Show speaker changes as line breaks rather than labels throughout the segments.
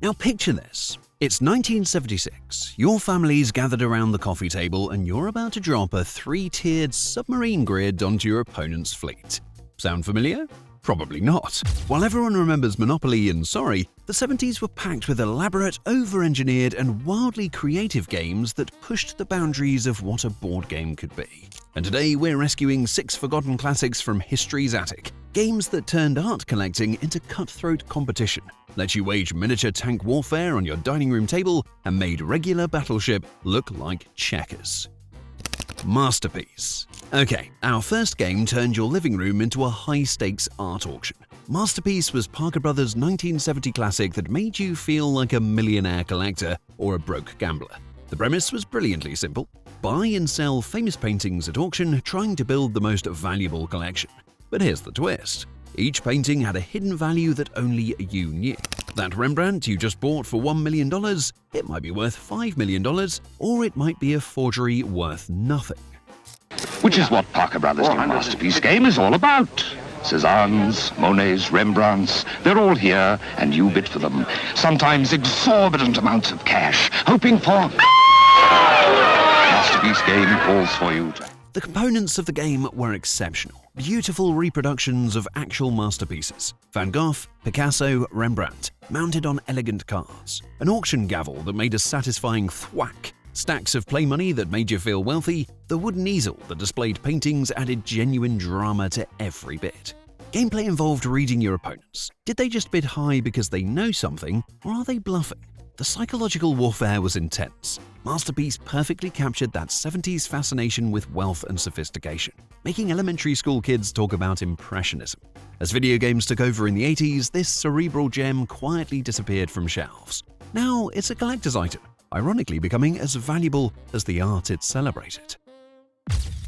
Now picture this. It's 1976, your family's gathered around the coffee table and you're about to drop a 3-tiered submarine grid onto your opponent's fleet. Sound familiar? Probably not. While everyone remembers Monopoly and Sorry, the 70s were packed with elaborate, over-engineered and wildly creative games that pushed the boundaries of what a board game could be. And today we're rescuing 6 forgotten classics from history's attic. Games that turned art collecting into cutthroat competition, let you wage miniature tank warfare on your dining room table, and made regular battleship look like checkers. Masterpiece. Okay, our first game turned your living room into a high-stakes art auction. Masterpiece was Parker Brothers' 1970 classic that made you feel like a millionaire collector or a broke gambler. The premise was brilliantly simple. Buy and sell famous paintings at auction, trying to build the most valuable collection. But here's the twist. Each painting had a hidden value that only you knew. That Rembrandt you just bought for $1 million, it might be worth $5 million, or it might be a forgery worth nothing.
Which is what Parker Brothers' new masterpiece game is all about. Cézannes, Monets, Rembrandts, they're all here, and you bid for them. Sometimes exorbitant amounts of cash, hoping for... Masterpiece game calls for you to...
The components of the game were exceptional. Beautiful reproductions of actual masterpieces. Van Gogh, Picasso, Rembrandt, mounted on elegant cards. An auction gavel that made a satisfying thwack. Stacks of play money that made you feel wealthy. The wooden easel that displayed paintings added genuine drama to every bit. Gameplay involved reading your opponents. Did they just bid high because they know something, or are they bluffing? The psychological warfare was intense. Masterpiece perfectly captured that 70s fascination with wealth and sophistication, making elementary school kids talk about impressionism. As video games took over in the 80s, this cerebral gem quietly disappeared from shelves. Now it's a collector's item, ironically becoming as valuable as the art it celebrated.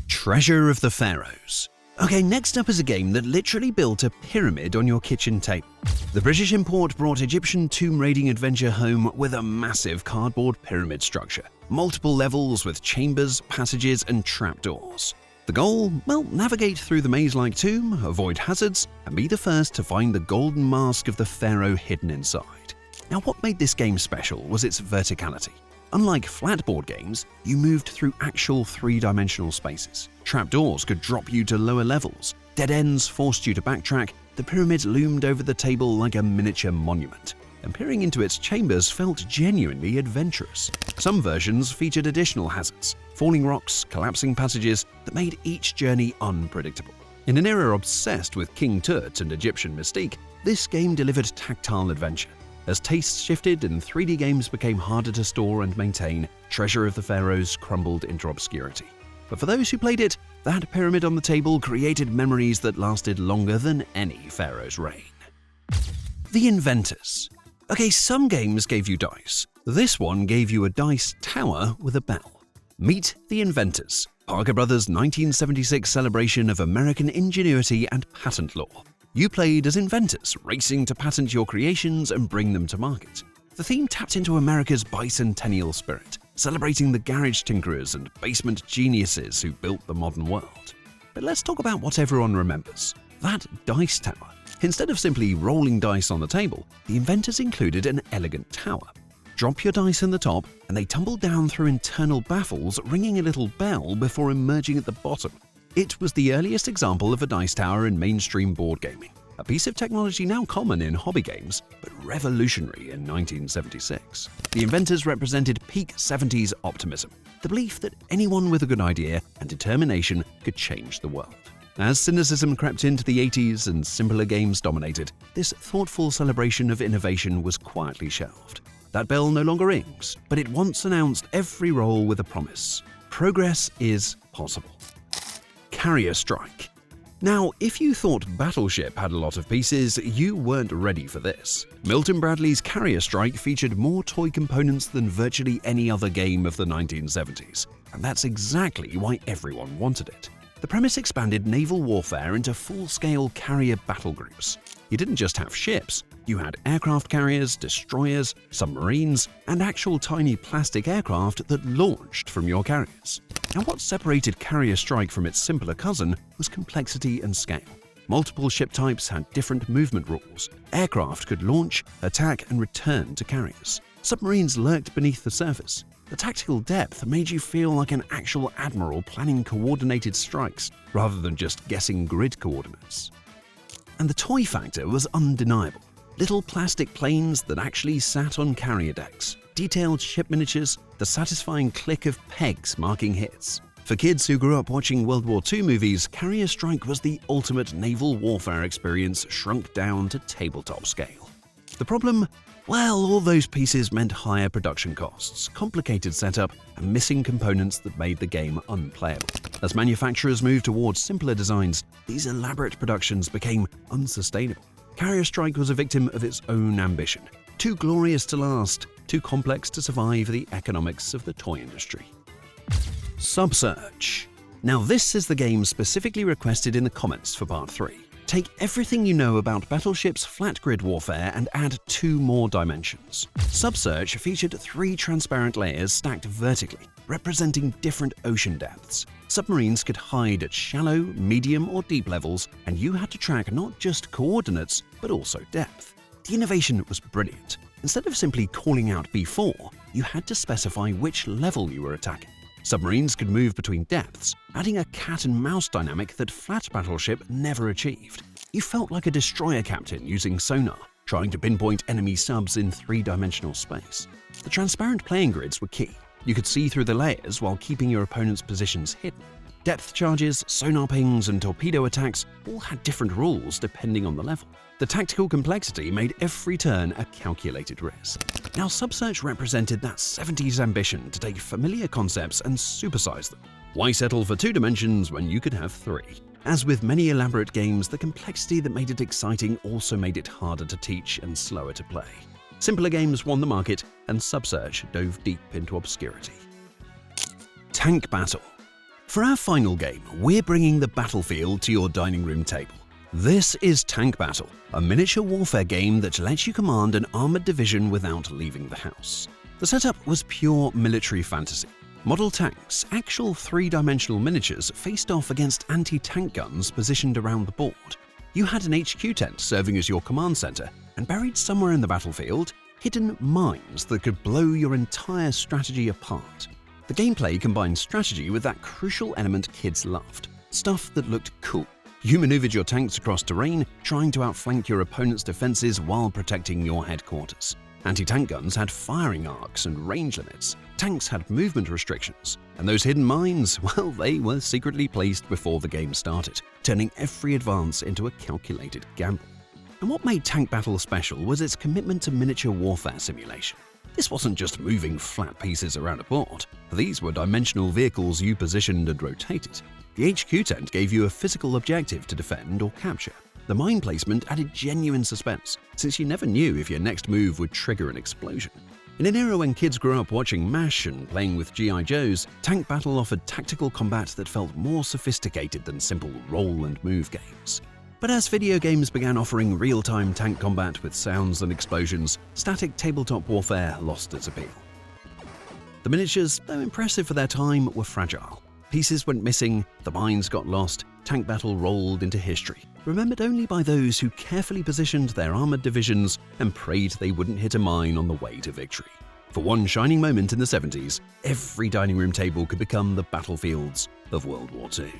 Treasure of the Pharoahs. Okay, next up is a game that literally built a pyramid on your kitchen table. The British import brought Egyptian tomb raiding adventure home with a massive cardboard pyramid structure, multiple levels with chambers, passages, and trapdoors. The goal? Well, navigate through the maze-like tomb, avoid hazards, and be the first to find the golden mask of the pharaoh hidden inside. Now, what made this game special was its verticality. Unlike flat board games, you moved through actual 3-dimensional spaces. Trapdoors could drop you to lower levels. Dead ends forced you to backtrack. The pyramid loomed over the table like a miniature monument, and peering into its chambers felt genuinely adventurous. Some versions featured additional hazards, falling rocks, collapsing passages that made each journey unpredictable. In an era obsessed with King Tut and Egyptian mystique, this game delivered tactile adventure. As tastes shifted and 3D games became harder to store and maintain, Treasure of the Pharoahs crumbled into obscurity. But for those who played it, that pyramid on the table created memories that lasted longer than any pharaoh's reign. The Inventors. Okay, some games gave you dice. This one gave you a dice tower with a bell. Meet The Inventors, Parker Brothers' 1976 celebration of American ingenuity and patent law. You played as inventors, racing to patent your creations and bring them to market. The theme tapped into America's bicentennial spirit, celebrating the garage tinkerers and basement geniuses who built the modern world. But let's talk about what everyone remembers. That dice tower. Instead of simply rolling dice on the table, the inventors included an elegant tower. Drop your dice in the top, and they tumble down through internal baffles, ringing a little bell before emerging at the bottom. It was the earliest example of a dice tower in mainstream board gaming, a piece of technology now common in hobby games, but revolutionary in 1976. The Inventors represented peak 70s optimism, the belief that anyone with a good idea and determination could change the world. As cynicism crept into the 80s and simpler games dominated, this thoughtful celebration of innovation was quietly shelved. That bell no longer rings, but it once announced every roll with a promise. Progress is possible. Carrier Strike. Now, if you thought Battleship had a lot of pieces, you weren't ready for this. Milton Bradley's Carrier Strike featured more toy components than virtually any other game of the 1970s, and that's exactly why everyone wanted it. The premise expanded naval warfare into full-scale carrier battle groups. You didn't just have ships, you had aircraft carriers, destroyers, submarines, and actual tiny plastic aircraft that launched from your carriers. Now, what separated Carrier Strike from its simpler cousin was complexity and scale. Multiple ship types had different movement rules. Aircraft could launch, attack, and return to carriers. Submarines lurked beneath the surface. The tactical depth made you feel like an actual admiral planning coordinated strikes rather than just guessing grid coordinates. And the toy factor was undeniable. Little plastic planes that actually sat on carrier decks, detailed ship miniatures, the satisfying click of pegs marking hits. For kids who grew up watching World War II movies, Carrier Strike was the ultimate naval warfare experience shrunk down to tabletop scale. The problem? Well, all those pieces meant higher production costs, complicated setup, and missing components that made the game unplayable. As manufacturers moved towards simpler designs, these elaborate productions became unsustainable. Carrier Strike was a victim of its own ambition. Too glorious to last, too complex to survive the economics of the toy industry. Subsurge. Now this is the game specifically requested in the comments for Part 3. Take everything you know about battleships' flat grid warfare and add 2 more dimensions. Subsurge featured 3 transparent layers stacked vertically, representing different ocean depths. Submarines could hide at shallow, medium, or deep levels, and you had to track not just coordinates, but also depth. The innovation was brilliant. Instead of simply calling out B4, you had to specify which level you were attacking. Submarines could move between depths, adding a cat-and-mouse dynamic that flat battleship never achieved. You felt like a destroyer captain using sonar, trying to pinpoint enemy subs in 3-dimensional space. The transparent playing grids were key. You could see through the layers while keeping your opponent's positions hidden. Depth charges, sonar pings, and torpedo attacks all had different rules depending on the level. The tactical complexity made every turn a calculated risk. Now, Subsurge represented that 70s ambition to take familiar concepts and supersize them. Why settle for 2 dimensions when you could have 3? As with many elaborate games, the complexity that made it exciting also made it harder to teach and slower to play. Simpler games won the market, and Subsurge dove deep into obscurity. Tank Battle. For our final game, we're bringing the battlefield to your dining room table. This is Tank Battle, a miniature warfare game that lets you command an armored division without leaving the house. The setup was pure military fantasy. Model tanks, actual 3-dimensional miniatures, faced off against anti-tank guns positioned around the board. You had an HQ tent serving as your command center, and buried somewhere in the battlefield, hidden mines that could blow your entire strategy apart. The gameplay combined strategy with that crucial element kids loved, stuff that looked cool. You maneuvered your tanks across terrain, trying to outflank your opponent's defenses while protecting your headquarters. Anti-tank guns had firing arcs and range limits. Tanks had movement restrictions. And those hidden mines, well, they were secretly placed before the game started, turning every advance into a calculated gamble. And what made Tank Battle special was its commitment to miniature warfare simulation. This wasn't just moving flat pieces around a board. These were dimensional vehicles you positioned and rotated. The HQ tent gave you a physical objective to defend or capture. The mine placement added genuine suspense, since you never knew if your next move would trigger an explosion. In an era when kids grew up watching MASH and playing with G.I. Joes, Tank Battle offered tactical combat that felt more sophisticated than simple roll and move games. But as video games began offering real-time tank combat with sounds and explosions, static tabletop warfare lost its appeal. The miniatures, though impressive for their time, were fragile. Pieces went missing, the mines got lost, Tank Battle rolled into history, remembered only by those who carefully positioned their armored divisions and prayed they wouldn't hit a mine on the way to victory. For one shining moment in the 70s, every dining room table could become the battlefields of World War II.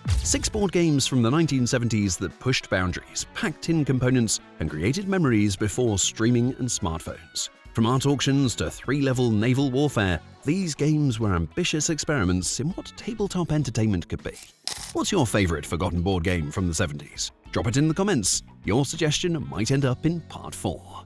6 board games from the 1970s that pushed boundaries, packed in components, and created memories before streaming and smartphones. From art auctions to 3-level naval warfare, these games were ambitious experiments in what tabletop entertainment could be. What's your favorite forgotten board game from the 70s? Drop it in the comments. Your suggestion might end up in Part 4.